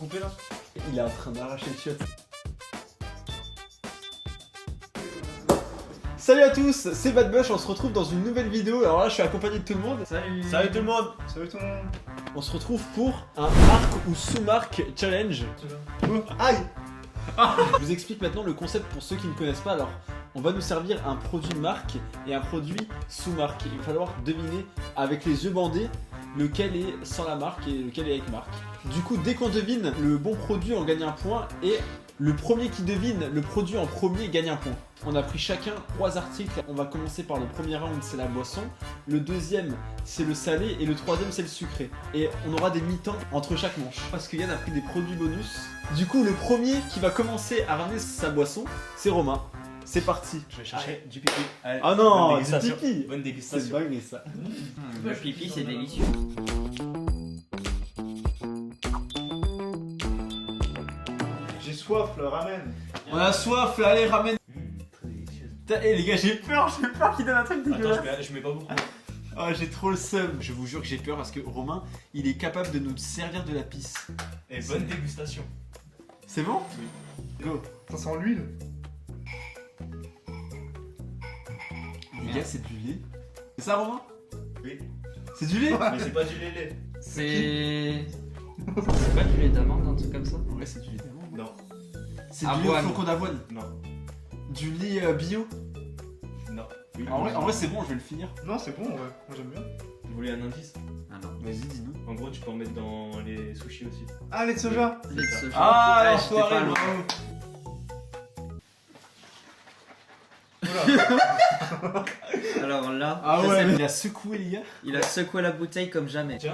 couper là? Il est en train d'arracher le chiotte. Salut à tous, c'est Bad Bush, on se retrouve dans une nouvelle vidéo. Alors là, je suis accompagné de tout le monde. Salut! Salut tout le monde! Salut tout le monde. On se retrouve pour un marque ou sous-marque challenge. Aïe! Je vous explique maintenant le concept pour ceux qui ne connaissent pas. Alors, on va nous servir un produit marque et un produit sous-marque. Il va falloir deviner avec les yeux bandés lequel est sans la marque et lequel est avec marque. Du coup, dès qu'on devine le bon produit, on gagne un point et le premier qui devine le produit en premier gagne un point. On a pris chacun 3 articles. On va commencer par le premier round, c'est la boisson. Le deuxième, c'est le salé. Et le troisième, c'est le sucré. Et on aura des mi-temps entre chaque manche. Parce que Yann a pris des produits bonus. Du coup, le premier qui va commencer à ramener sa boisson, c'est Romain. C'est parti. Je vais chercher du pipi. Allez, Ah non, bonne du dégustation. pipi. Bonne C'est dégustation. dingue ça. Le pipi, c'est délicieux. J'ai soif, le ramène. On a soif, là, allez, ramène. Très délicieuse. Eh les gars, j'ai peur qu'il donne un truc Attends, dégueulasse. je mets pas beaucoup. Ah, j'ai trop le seum. Je vous jure que j'ai peur parce que Romain, il est capable de nous servir de la pisse. Et bonne dégustation. C'est bon? Oui. Go. Ça sent l'huile. Les gars, c'est du lait. C'est ça, Romain? Oui. C'est du lait? Mais c'est pas du lait. C'est. C'est pas du lait d'amande, un truc comme ça? Ouais, c'est du lait d'amande. Non. C'est du lait au Avoine. flocon d'avoine. Non. Du lait bio. Non. Oui. En vrai, c'est bon, je vais le finir. Non, c'est bon, ouais. Moi j'aime bien. Vous voulez un indice? Ah non. Vas-y, dis-nous. En gros, tu peux en mettre dans les sushis aussi. Ah, lait de soja. Lait de soja. Ah, Ouais, l'enfoiré, j'étais pas loin. bravo. Oula. Alors là, Ah je ouais, sais- il a secoué, les gars. il a secoué la bouteille comme jamais. Tiens,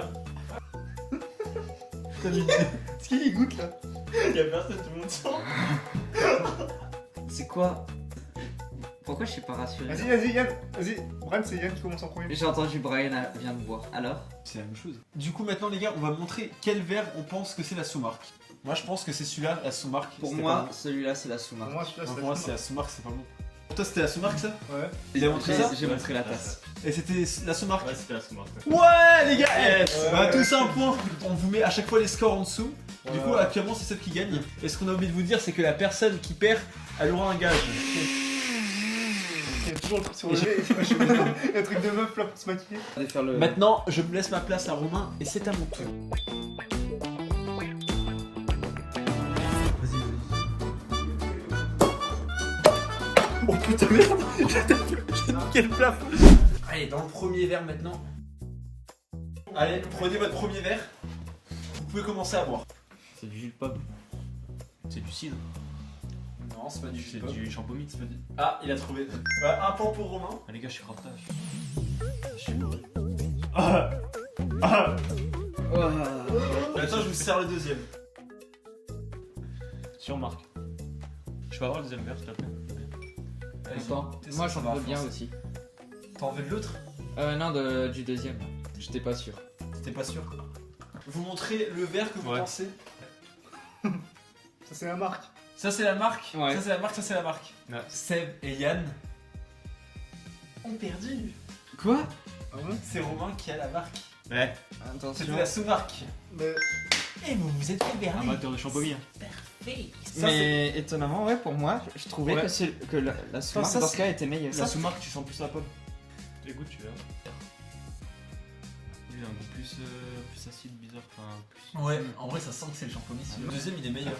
Est-ce qu'il y goûte là? y'a personne, tout le monde sent. C'est quoi? Pourquoi je suis pas rassuré? Vas-y, Yann. Vas-y. Brian, c'est Yann qui commence en premier. J'ai entendu Brian vient de boire. Alors? C'est la même chose. Du coup, maintenant, les gars, on va montrer quel verre on pense que c'est la sous-marque. Moi, je pense que c'est celui-là, la sous-marque. Pour C'était moi, pas celui-là c'est la Pour sous-marque. moi, celui-là, bon. c'est Pour moi, c'est la sous-marque, c'est pas bon. Pour toi, c'était la sous-marque, ça? Ouais. Il a montré ça? J'ai montré la tasse. Et c'était la sous-marque? Ouais, c'était la sous-marque. Ouais, les gars! Yes. Bah, Ouais. tous un point. On vous met à chaque fois les scores en dessous. Du coup, Voilà. actuellement, c'est celle qui gagne. Et ce qu'on a oublié de vous dire, c'est que la personne qui perd, elle aura un gage. Il y a toujours le truc sur le lait. Il y a un truc de meuf là pour se maquiller. On va faire le. Maintenant, je me laisse ma place à Romain et c'est à mon tour. Oh putain merde, j'ai niqué le plafond. Allez, dans le premier verre maintenant. Allez, prenez votre premier verre. Vous pouvez commencer à boire. C'est du jus de pomme. C'est du cidre. Non, c'est pas du jus C'est de pomme. du champomis. C'est pas du... Ah, il a trouvé. Ouais, un point pour Romain. Ah les gars, je suis craftage. Attends, je vous sers le deuxième. Sur marque. Je peux avoir le deuxième verre, s'il te plaît? Attends, T'es moi sûr, j'en ça va veux bien forcer. aussi. T'en veux de l'autre? Non, du deuxième là. J'étais pas sûr. T'es pas sûr? Vous montrez le verre que vous Ouais. pensez. Ça, c'est la marque. Ça c'est la marque. Ouais. Ça c'est la marque, ça c'est la marque. Ouais. Seb et Yann ont perdu. Quoi? Ah ouais? C'est Romain qui a la marque. Ouais. Attention. C'était la sous-marque. Mais. Et vous vous êtes fait berner. Amateur de champomis. Hein. Ça, Mais étonnamment, ouais, pour moi, je trouvais Ouais. que la sous-marque ça, dans c'est- ce cas était meilleure. La sous-marque, tu sens plus la pomme. Tu goûtes, tu verras. Il a un goût plus acide, bizarre. Enfin, plus... Ouais, en vrai ça sent que c'est le champomis. Le deuxième il est meilleur.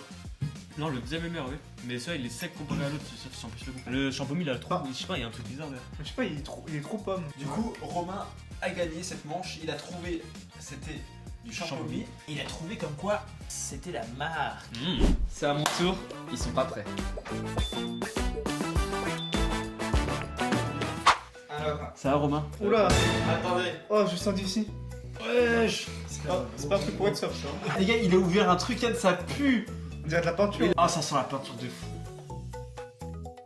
Non, le deuxième est meilleur, oui. Mais ça, il est sec comparé à l'autre, ça, tu sens plus le goût. Le champomis, il a trop. Je sais pas, il y a un truc bizarre derrière. Je sais pas, il est trop pomme. Du coup, Romain a gagné cette manche. Il a trouvé, c'était du champomis. Et il a trouvé comme quoi c'était la marque. C'est à mon tour, ils sont pas prêts. Alors, Ça va Romain? Oula. Attendez. Oh, je sens d'ici. Wesh. C'est pas un truc pour être surf ça. Les gars, il a ouvert un truc, Yann, ça pue. On dirait de la peinture. Ah, ça sent la peinture de fou.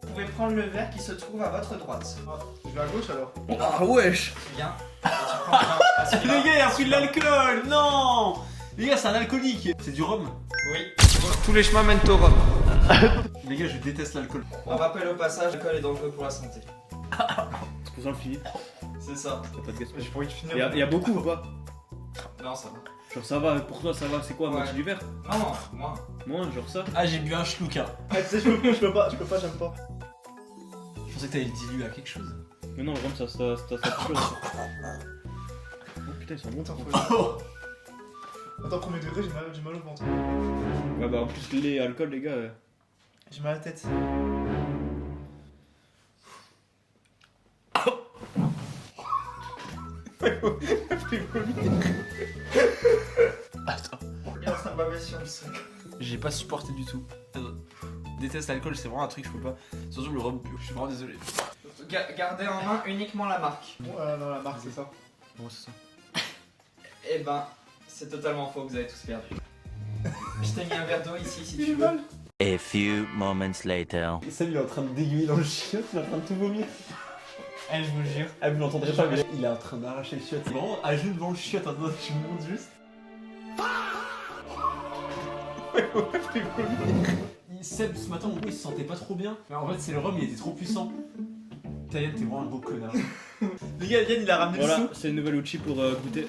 vous pouvez prendre le verre qui se trouve à votre droite. Je vais à gauche alors. Ah wesh. Bien. Et tu prends un- Les gars, il a pris de l'alcool. Non. Les gars, c'est un alcoolique. C'est du rhum. Oui. Tous les chemins mènent au Rhum. Les gars, je déteste l'alcool. On rappelle au passage, l'alcool est dangereux pour la santé. C'est pour ça le filer. C'est ça. T'as pas de gaspillage. J'ai pas envie de finir. Il y a beaucoup ou pas? Non, ça va. Genre ça va, pour toi ça va, c'est quoi, Ouais. moitié du verre? Non, moi. Moi, genre ça. Ah, j'ai bu un schlouka. Ah, tu sais, je peux pas, j'aime pas. Je pensais que t'allais le diluer à quelque chose. Mais non, vraiment, ça chaud. Oh putain, ils sont bons. Attends, faut... Attends, premier degré, j'ai mal au ventre. Ouais, bah en plus, les alcools, les gars. J'ai mal à la tête. Attends. Il est en train de baver sur le sol. J'ai pas supporté du tout. Je déteste l'alcool, c'est vraiment un truc que je peux pas. Surtout le rhum bio, je suis vraiment désolé. Gardez en main uniquement la marque. Bon, non, la marque, c'est ça. Bon, c'est ça. Eh ben, c'est totalement faux, vous avez tous perdu. Je t'ai mis un verre d'eau ici si tu J'ai veux. mal. A few moments later. Sam il est en train de dégueuler dans le chiotte, il est en train de tout vomir. Eh, je vous jure. Ah, vous l'entendrez pas, mais il est en train d'arracher le chiotte. C'est vraiment à genoux devant le chiotte, attends, tu montes juste. Seb, ce matin, il se sentait pas trop bien. Mais en fait, c'est le rhum, il était trop puissant. Yann, t'es vraiment un gros connard. Les gars, Yann, il a ramené le Voilà, seau. c'est une nouvelle outil pour goûter.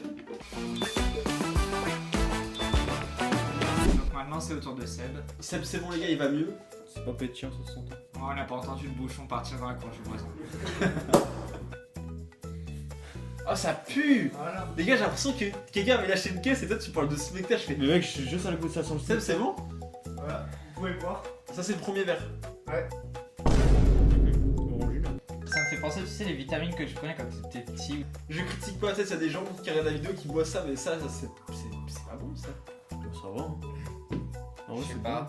Donc maintenant, c'est au tour de Seb. Seb, c'est bon, les gars, il va mieux. C'est pas pétillant, ça se sent. Oh, on n'a pas entendu le bouchon partir dans la courge du voisin. Oh, ça pue. Voilà. Les gars, j'ai l'impression que quelqu'un avait lâché une caisse et toi, tu parles de smecta. Je fais. Mais mec, je suis juste à la goût de ça sans le Seb, c'est bon? Voilà, vous pouvez voir. Ça, c'est le premier verre. Orangina. Ça me fait penser, tu sais, les vitamines que je prenais quand t'étais petit. Je critique pas, peut-être, il y a des gens qui regardent la vidéo qui boivent ça, mais ça c'est pas bon ça. Bon, ça va. Hein. En vrai, Je sais c'est pas.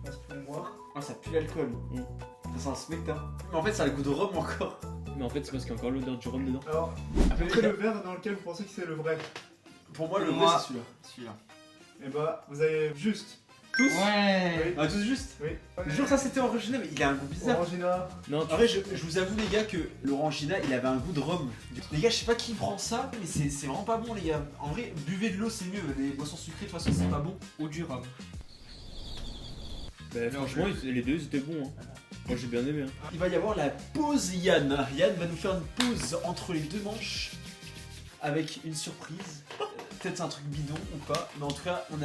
Parce qu'ils vont boire. Ah, ça pue l'alcool. Ça sent un smecta. Mais en fait, ça a le goût de rhum encore. bon. Mais en fait, c'est parce qu'il y a encore l'odeur du rhum dedans. Alors, après le verre dans lequel vous pensez que c'est le vrai, Pour moi, le Moi. vrai, c'est celui-là. Celui-là. et bah, vous avez juste. Tous Ouais. Ah, tous juste. Oui. Je jure, ça c'était orangina, mais il a un goût bizarre. Orangina. Non, En vrai, je vous avoue, les gars, que l'orangina il avait un goût de rhum. Les gars, je sais pas qui prend ça, mais c'est vraiment pas bon, les gars. En vrai, buvez de l'eau, c'est mieux. Les boissons sucrées, de toute façon, c'est pas bon. Ou du rhum. bah, franchement, les deux ils étaient bons. Hein. Moi j'ai bien aimé. Hein. Il va y avoir la pause Yann. Yann va nous faire une pause entre les deux manches avec une surprise. Peut-être un truc bidon ou pas, mais en tout cas, on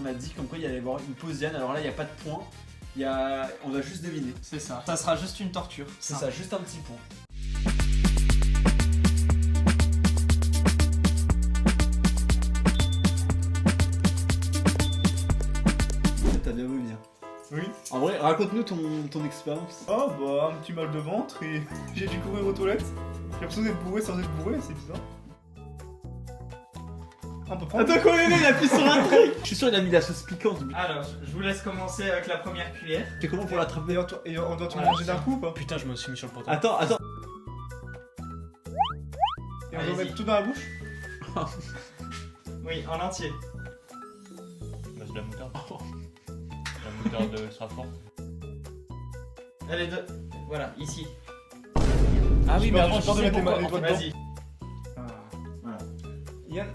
a dit comme quoi il allait y avoir une pause Yann. Alors là, il n'y a pas de point. On va juste deviner. C'est ça. Ça sera juste une torture. C'est ça, juste un petit point. T'as bien vomi. Hein. Oui. En vrai, raconte-nous ton expérience. Oh bah, un petit mal de ventre et j'ai dû courir aux toilettes. J'ai l'impression d'être bourré sans être bourré, c'est bizarre. On peut prendre. Attends, quoi, il appuie sur un truc. Je suis sûr qu'il a mis la sauce piquante. Alors, je vous laisse commencer avec la première cuillère. C'est comment pour l'attraper? Et on doit tout Voilà, manger d'un coup ou pas? Putain, je me suis mis sur le portable. Attends. Et on doit Allez-y. mettre tout dans la bouche? Oui, en entier. Bah, c'est de la moutarde. La moutarde sera forte. Allez, voilà, ici. Ah oui, mais avant, je sais pourquoi. Vas-y. Voilà. Yann,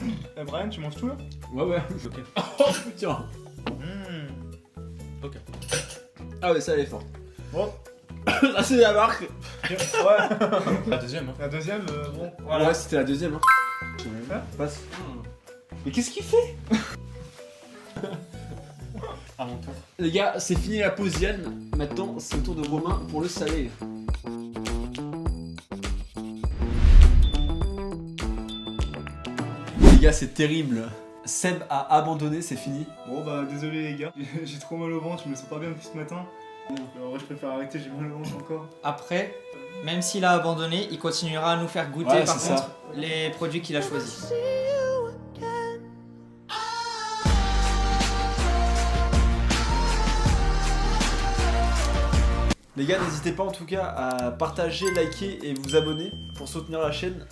Brian, tu manges tout là? Ouais. Ok. Oh putain. Ok. Ah ouais, ça elle est forte. Bon. Ça c'est la marque. Ouais. La deuxième. Hein. La deuxième, bon. Voilà, ouais, c'était la deuxième. Hein. Hein Passe. Mais qu'est-ce qu'il fait? À mon tour. Les gars, c'est fini la pause Yann. Maintenant, c'est le tour de Romain pour le salé. Les gars, c'est terrible. Seb a abandonné, c'est fini. Bon bah, désolé les gars. J'ai trop mal au ventre, je me sens pas bien depuis ce matin. En vrai, je préfère arrêter, j'ai mal au ventre encore. Après, même s'il a abandonné, il continuera à nous faire goûter Ouais, par c'est contre ça. les produits qu'il a choisis. Les gars, n'hésitez pas en tout cas à partager, liker et vous abonner pour soutenir la chaîne.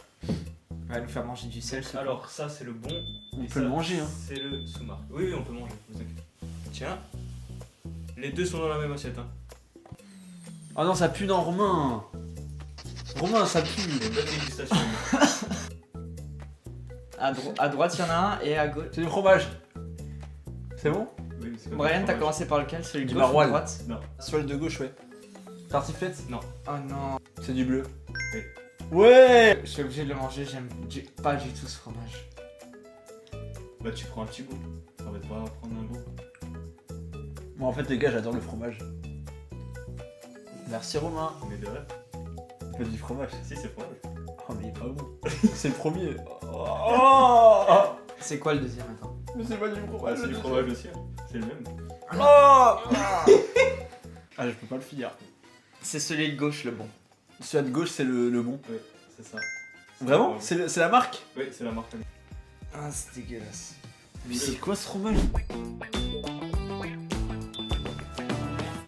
On va nous faire manger du sel. Alors, ça c'est le bon. On Et peut ça, le manger, hein. C'est le sous-marque. Oui, on peut manger, vous inquiétez. Tiens. Les deux sont dans la même assiette. Hein. Oh non, ça pue, non, Romain. Romain, ça pue. Bonne dégustation. À droite, il y en a un et à gauche. C'est du fromage. C'est bon? Oui, c'est comme Brian, du t'as fromage. commencé par lequel? Celui de Du gauche ou de maroilles. droite? Non. Sur le de gauche, ouais. Tartiflette? Non. Oh non. C'est du bleu. Oui. Ouais. Je suis obligé de le manger, pas du tout ce fromage. Bah tu prends un petit bout. Ça va pas prendre un gros. Moi en fait les gars j'adore le fromage. Merci Romain. Mais de vrai. Pas du fromage. Si c'est fromage. Oh mais il est pas bon. C'est le premier. Oh, C'est quoi le deuxième attends? mais c'est pas du fromage. c'est du fromage aussi. Hein. C'est le même. Oh ah je peux pas le finir. C'est celui de gauche le bon. Celui de gauche c'est le bon. Oui, c'est ça. Vraiment? C'est la marque? Oui, c'est la marque. Ah c'est dégueulasse. Mais c'est quoi ce fromage?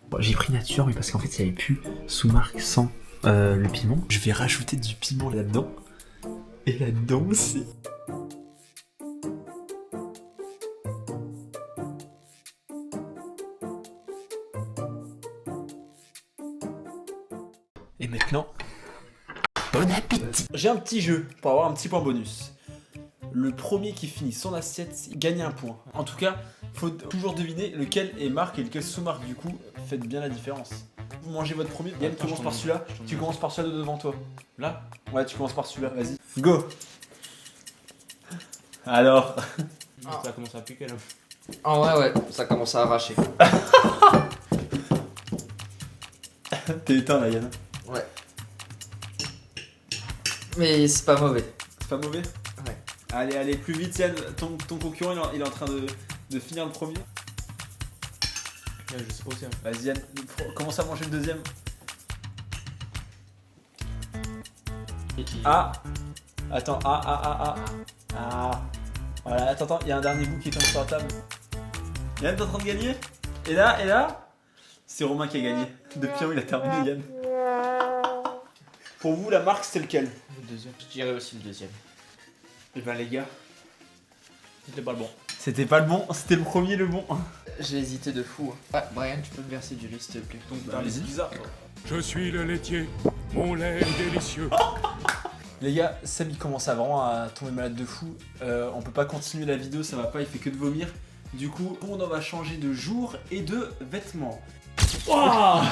Bon, j'ai pris nature, mais parce qu'en fait, il n'y avait plus sous-marque sans le piment. Je vais rajouter du piment là-dedans. Et là-dedans aussi. Et maintenant, bon appétit! J'ai un petit jeu pour avoir un petit point bonus. Le premier qui finit son assiette gagne un point. En tout cas, faut toujours deviner lequel est marque et lequel sous-marque. Du coup, faites bien la différence. Vous mangez votre premier. Yann Attends, commence je par t'en celui-là. mets. Tu commences par celui-là de devant toi. Là. Ouais, tu commences par celui-là. Vas-y. Go. Alors. Ça a commencé à piquer là. Ah ouais, ça commence à arracher. T'es éteint là, Yann. Ouais. Mais c'est pas mauvais. C'est pas mauvais? Ouais. Allez, plus vite, Yann. Ton concurrent, il est en train de finir le premier. Ouais, je sais pas aussi. Hein. Vas-y, Yann. Commence à manger le deuxième. Ah. Attends, ah. Voilà, attends, il y a un dernier bout qui tombe sur la table. Yann, t'es en train de gagner? Et là, c'est Romain qui a gagné. Depuis où il a terminé, Yann. Pour vous, la marque, c'était lequel? Le deuxième. Je dirais aussi le deuxième. Eh ben, les gars, C'était pas le bon. c'était pas le bon, c'était le premier le bon. J'ai hésité de fou. Ah, Brian, tu peux me verser du lait s'il te plaît? Bah, c'est bizarre. Je suis le laitier, mon lait est délicieux. Les gars, Sam il commence à vraiment à tomber malade de fou. On peut pas continuer la vidéo, ça va pas, il fait que de vomir. Du coup, on en va changer de jour et de vêtements. Ouah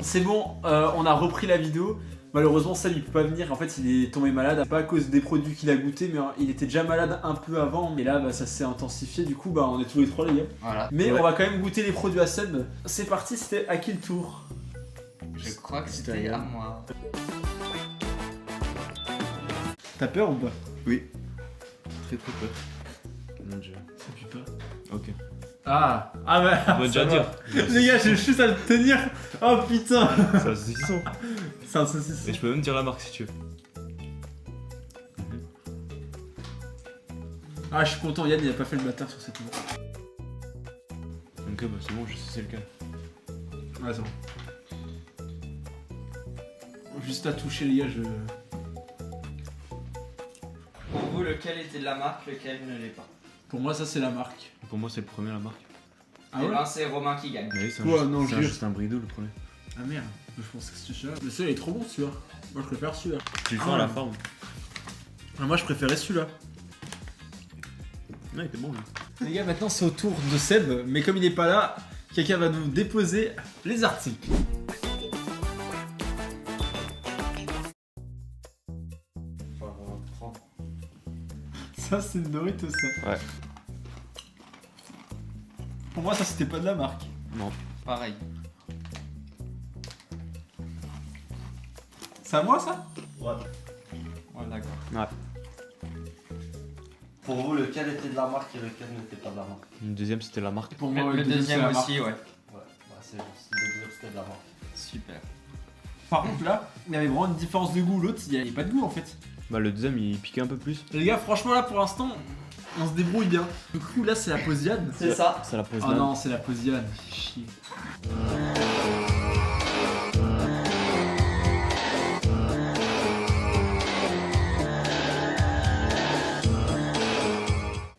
c'est bon, on a repris la vidéo. Malheureusement, Sam il peut pas venir. En fait, il est tombé malade, pas à cause des produits qu'il a goûté, mais il était déjà malade un peu avant. Mais là, bah, ça s'est intensifié. Du coup, bah, on est tous les trois, les gars. Voilà. Mais Ouais. on va quand même goûter les produits à Seb. C'est parti, c'était à qui le tour? Je crois que c'était à moi. T'as peur ou pas? Oui. Très peur. Mon dieu. Ça pue pas. Ok. Ah bah. On va déjà dire. Les gars, j'ai juste à le tenir. Oh putain. C'est un saucisson. C'est un saucisson. Et je peux même dire la marque si tu veux. Ah, je suis content, Yann il a pas fait le bâtard sur cette marque. Ok, bah c'est bon, je sais c'est lequel. Ouais, c'est bon. Juste à toucher, les gars, je. Pour vous, lequel était de la marque, lequel ne l'est pas? Pour moi, ça c'est la marque. Pour moi, c'est le premier la marque. Ah Et ouais? ben c'est Romain qui gagne. Oui, c'est Quoi, non, c'est jure. juste un bridou le premier. Ah merde, je pense que c'était celui-là. Mais celui-là il est trop bon celui-là. Moi je préfère celui-là. Tu le sens à la forme. Ah, moi je préférais celui-là. Ouais, il était bon lui. Les gars, maintenant c'est au tour de Seb, mais comme il est pas là, quelqu'un va nous déposer les articles. Ça c'est une Doritos ça. Ouais. Pour moi ça c'était pas de la marque. Non. Pareil. C'est à moi ça? Ouais, d'accord. Ouais. Pour vous, lequel était de la marque et lequel n'était pas de la marque? Le deuxième, c'était la marque. Pour Le deuxième c'est la aussi, ouais. Ouais, bah c'est le dire que c'était de la marque. Super. Par contre là, il y avait vraiment une différence de goût. L'autre, il n'y avait pas de goût en fait. Bah, le deuxième, il piquait un peu plus. Les gars, franchement là pour l'instant, on se débrouille bien. Du coup là c'est la Posiane. C'est ça. Ça la pose Oh là. non, c'est la Posiane. Chier.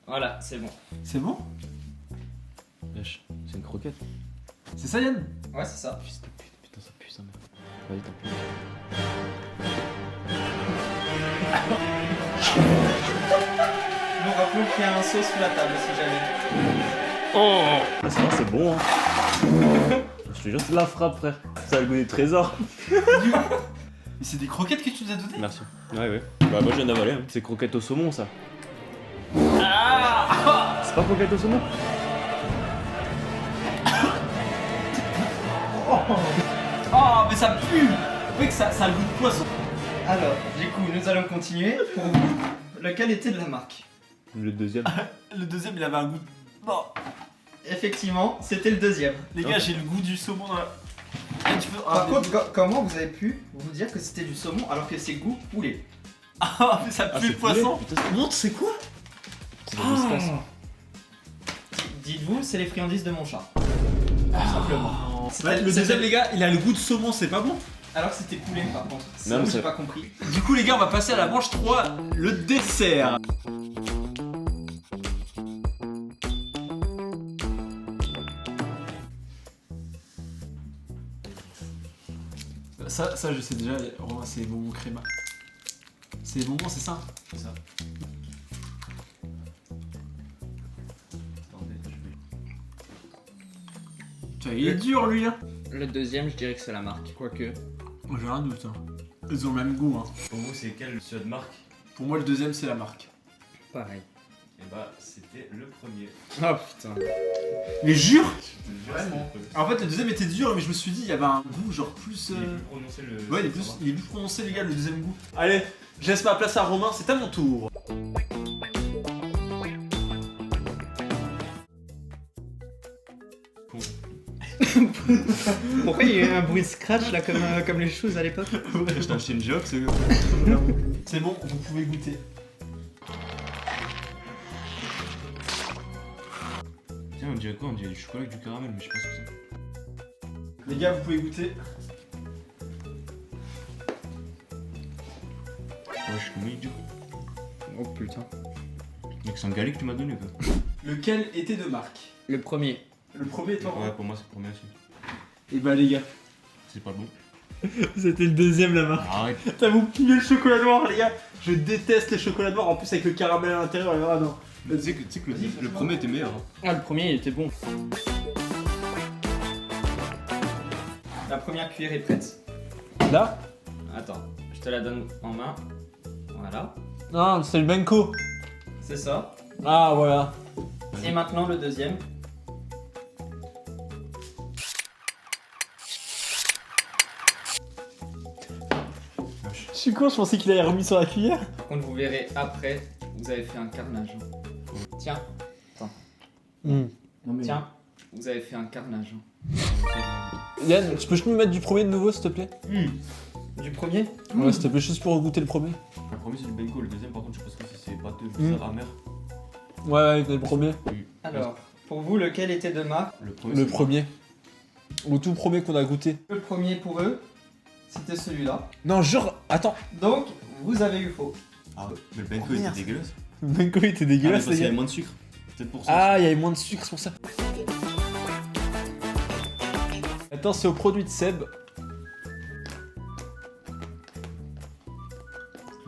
Voilà, c'est bon. C'est bon? Wesh, c'est une croquette. C'est ça Yann? Ouais, c'est ça. Fils de pute, putain, ça pue ça, merde. Vas-y, tant pis. Nous rappelons qu'il y a un saut sous la table si jamais. Ah, ça va, c'est bon, hein. Je te jure, c'est de la frappe, frère. Ça a le goût des trésors. Mais c'est des croquettes que tu nous as données? Merci. Ouais, ouais. Bah, moi, je viens d'avaler. Hein. C'est croquette au saumon, ça. C'est pas pour gâteau saumon? Oh, mais ça pue. Mec, ça a le goût de poisson. Alors, du coup, nous allons continuer. Pour vous, lequel était de la marque? Le deuxième. Le deuxième, il avait un goût. Non. Effectivement, c'était le deuxième. Les gars, j'ai le goût du saumon dans la. Eh, tu peux. Par contre, comment vous avez pu vous dire que c'était du saumon alors que c'est goût poulet? Ah, mais ça pue le poisson. Montre, c'est quoi? C'est la discasse. Dites-vous, c'est les friandises de mon chat. Tout simplement. Ouais, le deuxième, les gars, il a le goût de saumon, c'est pas bon. Alors que c'était poulet par contre. C'est Non, ça mais que j'ai ça- pas compris. Du coup, les gars, on va passer à la manche 3, le dessert. Ça, je sais déjà, Romain, c'est les bonbons créma. C'est les bonbons, c'est ça? C'est ça. Attendez, je vais. Tu vois, il est dur, lui, là. Le deuxième, je dirais que c'est la marque. Quoique. Moi, j'ai un doute. Hein. Ils ont le même goût. Hein. Pour vous, c'est quel celui de marque? Pour moi, le deuxième, c'est la marque. Pareil. Et bah, c'était le premier. Oh putain. Mais jure! Vraiment. En fait, le deuxième était dur, mais je me suis dit, il y avait un goût genre plus. Il est plus prononcé le. Ouais, il est plus prononcé, les gars, le deuxième goût. Allez, je laisse ma place à Romain, c'est à mon tour. Pourquoi il y a eu un bruit de scratch là comme les choses à l'époque? Je t'ai acheté une joke, c'est. C'est bon, vous pouvez goûter. Tiens, on dirait quoi? On dirait du chocolat avec du caramel, mais je sais pas ce que c'est. Les gars, vous pouvez goûter. Ouais, je suis comme idiot. Oh putain. Mec, c'est un galet que tu m'as donné quoi. Lequel était de marque? Le premier. Le premier, toi? Ouais, pour moi, c'est le premier aussi. Et bah, les gars, C'est pas bon. c'était le deuxième, la marque. Arrête. T'as vous pillé le chocolat noir, les gars. Je déteste les chocolats noirs, en plus avec le caramel à l'intérieur. Ah non. Tu sais que le premier était meilleur. Hein. Ah, le premier il était bon. La première cuillère est prête. Là? Attends, je te la donne en main. Voilà. Non, c'est le Benko. C'est ça. Ah, voilà. Et maintenant le deuxième. Je suis con, je pensais qu'il avait remis sur la cuillère. Par contre, vous verrez après, vous avez fait un carnage. Tiens, tiens, vous avez fait un carnage. Yann, tu peux juste nous mettre du premier de nouveau, s'il te plaît? Du premier? Ouais, s'il te plaît, juste pour goûter le premier. Le premier, c'est le Benko. Le deuxième, par contre, je sais pas ce que c'est pâteux, Mm. bizarre, amer. Ouais, le premier. Alors, pour vous, lequel était de marque? Le premier. Le c'est- premier. Le tout premier qu'on a goûté. Le premier pour eux, c'était celui-là. Non, genre, attends. Donc, vous avez eu faux. Ah ouais, mais le Benko Oh, était merde. dégueulasse. Le Benko était Ah, mais dégueulasse, parce qu'il y les avait gars. moins de sucre. Peut-être pour ça. Ah, il y avait moins de sucre, c'est pour ça. Attends, c'est au produit de Seb.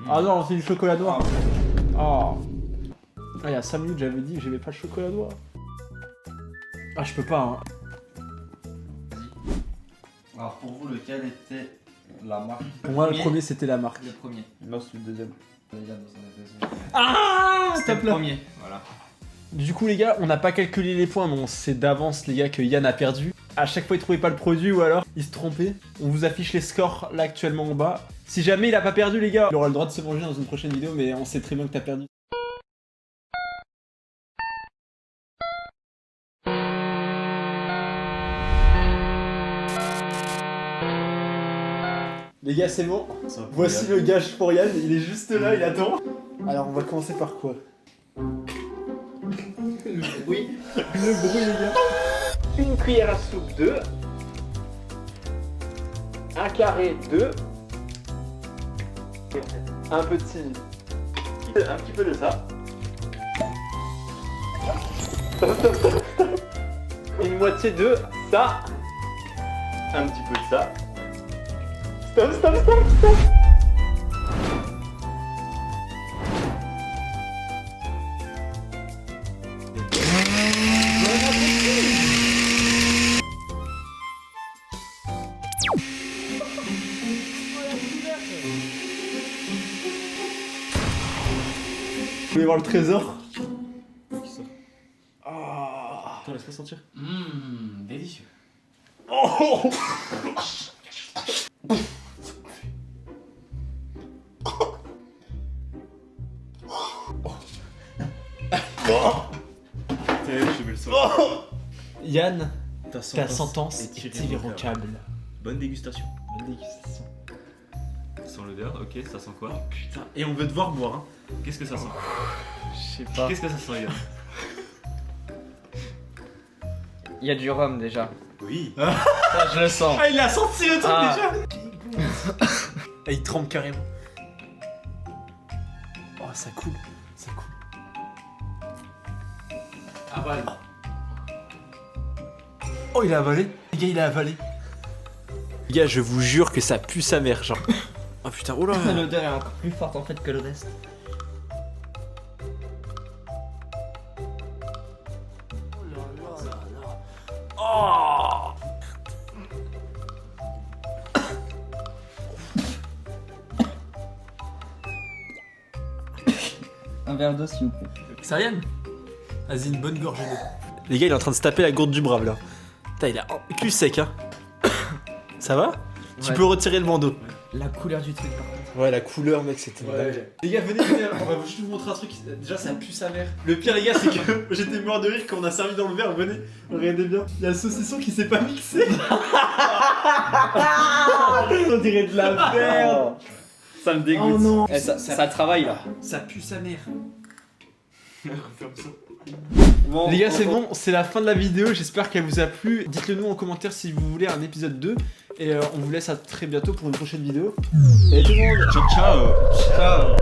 Ah non, c'est du chocolat noir. Oh. Ah, il y a 5 minutes, j'avais dit que j'aimais pas le chocolat noir. Ah, je peux pas, hein. Alors pour vous, lequel était la marque? Pour moi, le Premier. premier, c'était la marque. Le premier. Non, c'est le deuxième. Ah, C'était le premier. Voilà. Du coup, les gars, on n'a pas calculé les points, mais on sait d'avance, les gars, que Yann a perdu. À chaque fois, il trouvait pas le produit ou alors il se trompait. On vous affiche les scores là actuellement en bas. Si jamais il a pas perdu, les gars, il aura le droit de se manger dans une prochaine vidéo, mais on sait très bien que t'as perdu. Les gars, c'est bon. Ça va, Voici Yann. le gage pour Yann, il est juste là, il attend. Alors, on va commencer par quoi? Le bruit. Le bruit, les gars. Une cuillère à soupe 2. Un carré 2. Un petit. Un petit peu de ça. Stop, stop, stop, stop. Une moitié de ça. Un petit peu de ça. Stop, stop, stop, stop. Vous voulez voir le trésor? laisse-moi sentir. Délicieux. Je mets le sol. Yann, Ta ta sentence est irrévocable. Bonne dégustation. Bonne dégustation. Sans l'odeur, ok, ça sent quoi? Putain, et on veut devoir boire. Hein. Qu'est-ce que ça sent? Je sais pas. Qu'est-ce que ça sent, Yann? Il y a du rhum déjà. Oui. Ça, je le sens. Ah, il a senti le truc Ah. déjà. Ah, il tremble carrément. Oh, ça coule. Ça coule. Avale. Oh, il a avalé. Les gars, il a avalé. Les gars, je vous jure que ça pue sa mère, genre. Oh putain, oh là. L'odeur est encore plus forte en fait que le reste. Oh. Un verre d'eau s'il vous plaît. C'est Yann. Vas-y, une bonne gorgée d'eau. Les gars, il est en train de se taper la gourde du brave là. Putain, il a cul sec, hein. Ça va? Tu peux retirer le bandeau. La couleur du truc par contre. Ouais, la couleur, mec, c'était dingue. Les gars, venez, on va juste vous montrer un truc. Déjà, ça pue sa mère. Le pire, les gars, c'est que j'étais mort de rire quand on a servi dans le verre. Venez, regardez bien. Il y a le saucisson qui s'est pas mixé. On dirait de la merde. Ça me dégoûte. Oh non. Ça travaille là. Ça pue sa mère. Comme ça. Bon, Les gars, c'est bon, c'est la fin de la vidéo. J'espère qu'elle vous a plu. Dites-le nous en commentaire si vous voulez un épisode 2. Et on vous laisse à très bientôt pour une prochaine vidéo. Et tout le monde, Ciao, ciao. Ciao.